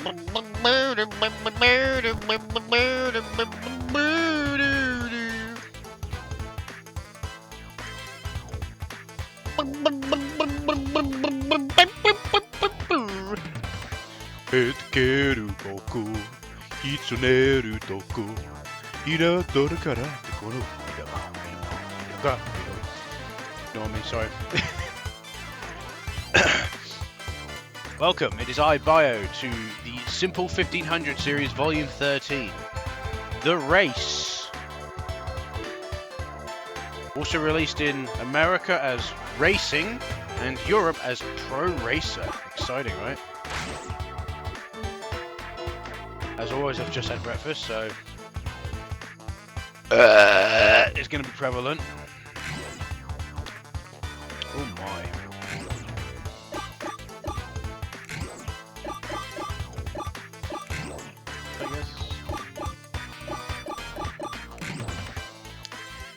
No, I mean, sorry. Welcome, it is I, Bio, to the Simple 1500 Series Volume 13. The Race. Also released in America as Racing and Europe as Pro Racer. Exciting, right? As always, I've just had breakfast, so it's going to be prevalent. Oh my.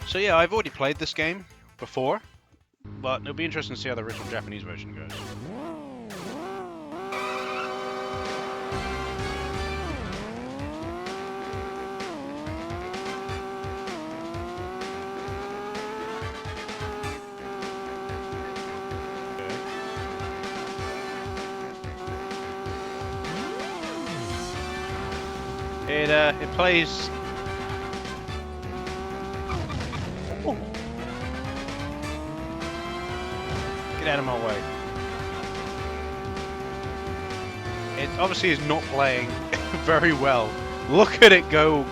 So yeah, I've already played this game before, but it'll be interesting to see how the original Japanese version goes. It plays. Get out of my way. It obviously is not playing very well. Look at it go.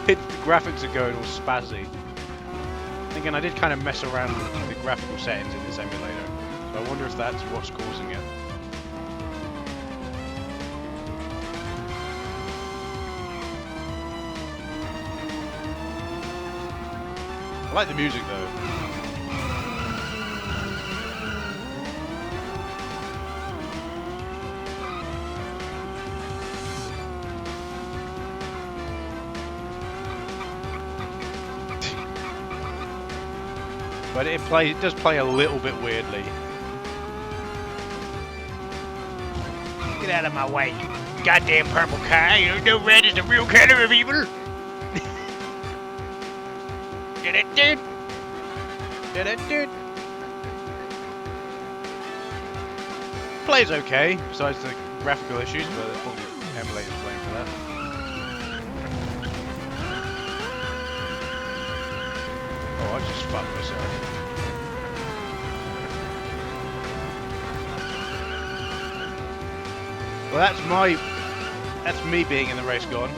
The graphics are going all spazzy. Again, I did kind of mess around with the graphical settings in this emulator, so I wonder if that's what's causing it. I like the music though. But it does play a little bit weirdly. Get out of my way, you goddamn purple car! You know red is the real color of evil. Plays okay, besides the graphical issues, but it's probably emulator's playing for that. Oh, I just fucked myself. Well, that's me being in the race gone.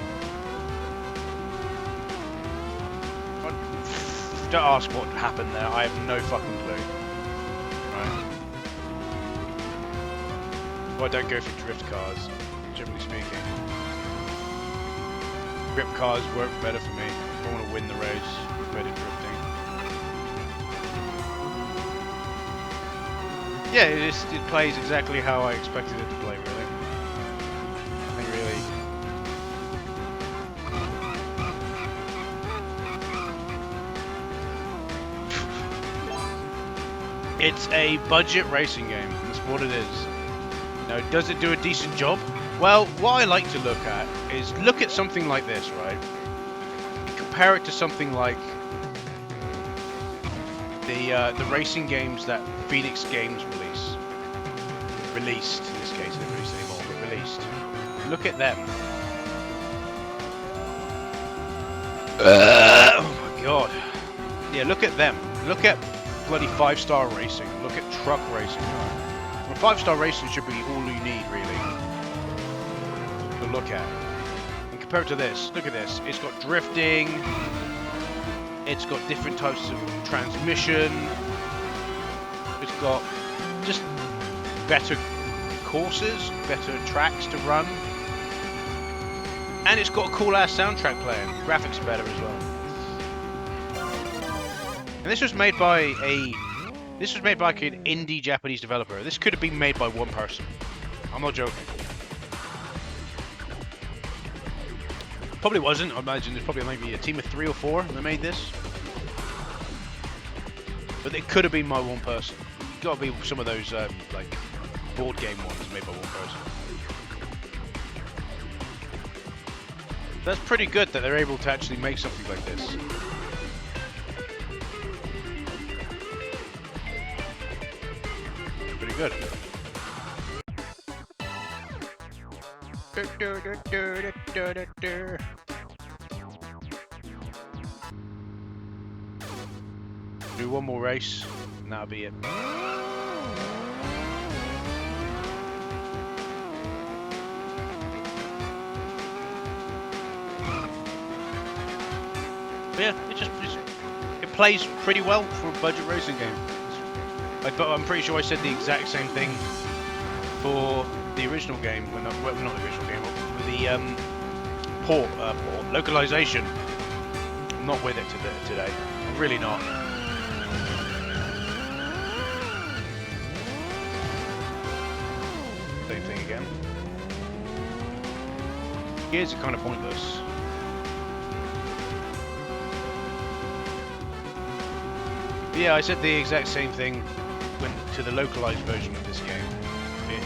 Don't ask what happened there, I have no fucking clue. Right. Well, I don't go for drift cars, generally speaking. Grip cars work better for me. If I want to win the race, better drifting. Yeah, it plays exactly how I expected it to play, really. Nothing really. It's a budget racing game, that's what it is. Now, does it do a decent job? Well, what I like to look at is look at something like this, right? Compare it to something like the racing games that Phoenix Games released in this case, they didn't release anymore, but released. Look at them. Oh my god. Yeah, look at them. Look at bloody 5-star racing. Look at truck racing. Well, 5-star racing should be all you need, really, to look at. And compare it to this. Look at this. It's got drifting. It's got different types of transmission. It's got just better courses, better tracks to run. And it's got a cool-ass soundtrack playing. Graphics are better as well. And this was made by an indie Japanese developer. This could have been made by one person. I'm not joking. Probably wasn't. I imagine there's probably maybe a team of 3 or 4 that made this. But it could have been by one person. It's got to be some of those like board game ones made by one person. That's pretty good that they're able to actually make something like this. Pretty good. Do one more race, and that'll be it. But yeah, it plays pretty well for a budget racing game. But I'm pretty sure I said the exact same thing for the original game, well, not the original game, but the port, localization. I'm not with it today. I'm really not. Same thing again. Gears are kind of pointless. But yeah, I said the exact same thing to the localized version of this game.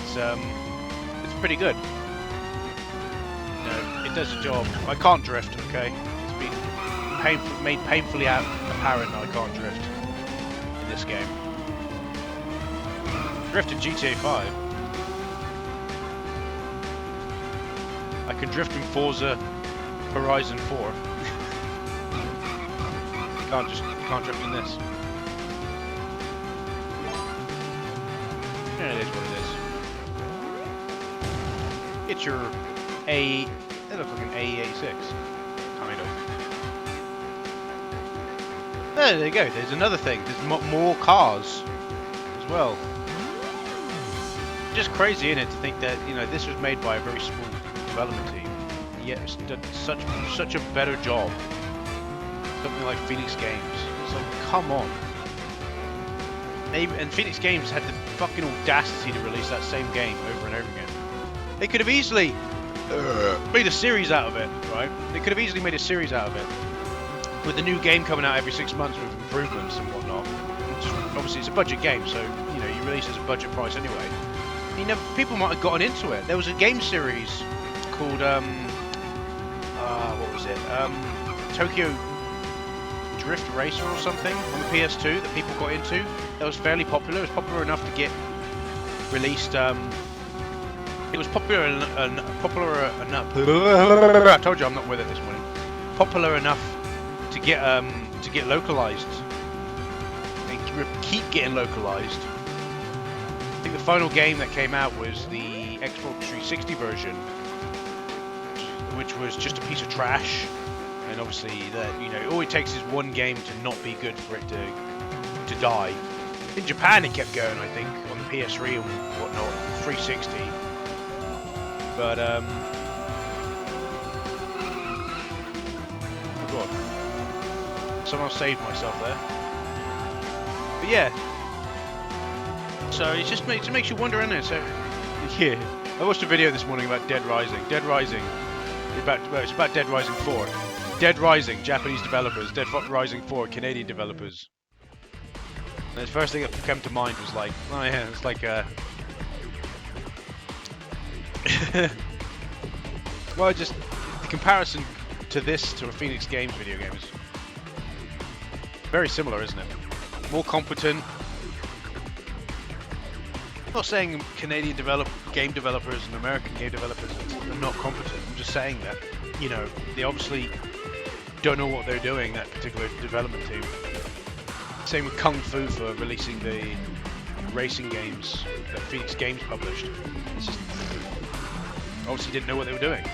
It's pretty good. You know, it does the job. I can't drift, okay? It's been made painfully apparent that I can't drift in this game. Drift in GTA 5. I can drift in Forza Horizon 4. You can't drift in this. Yeah, it is what it is. It's your it looks like an AE86, kind of. There you go. There's another thing. There's more cars as well. Just crazy, isn't it, to think that this was made by a very small development team, yet it's done such a better job. Something like Phoenix Games. So come on. And Phoenix Games had the fucking audacity to release that same game over and over again. They could have easily made a series out of it, right? They could have easily made a series out of it, with a new game coming out every 6 months with improvements and whatnot. Obviously, it's a budget game, so you release it as a budget price anyway. People might have gotten into it. There was a game series called what was it? Tokyo Drift Racer or something on the PS2 that people got into. That was fairly popular. It was popular enough to get released. It was popular enough. I told you I'm not with it this morning. Popular enough to get localized and keep getting localized. I think the final game that came out was the Xbox 360 version, which was just a piece of trash. And obviously, that all it takes is one game to not be good for it to die. In Japan, it kept going, I think, on the PS3 and whatnot, 360. But oh god, somehow saved myself there. But yeah, so it makes you wonder, isn't it? So yeah, I watched a video this morning about Dead Rising. Dead Rising, it's about Dead Rising 4. Dead Rising, Japanese developers. Dead Rising 4, Canadian developers. And the first thing that came to mind was like, oh yeah, it's like well, just the comparison to this to a Phoenix Games video game is very similar, isn't it? More competent. I'm not saying Canadian game developers and American game developers are not competent. I'm just saying that, they obviously don't know what they're doing, that particular development team. Same with Kung Fu for releasing the racing games that Phoenix Games published. It's just, obviously didn't know what they were doing.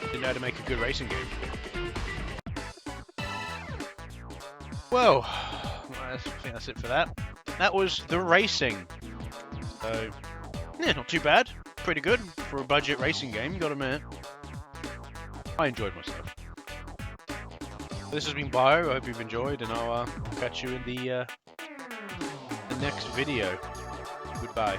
Didn't know how to make a good racing game. Well, I think that's it for that. That was the racing. So, yeah, not too bad. Pretty good for a budget racing game, you gotta admit. I enjoyed myself. This has been Bio. I hope you've enjoyed, and I'll catch you in the next video. Goodbye.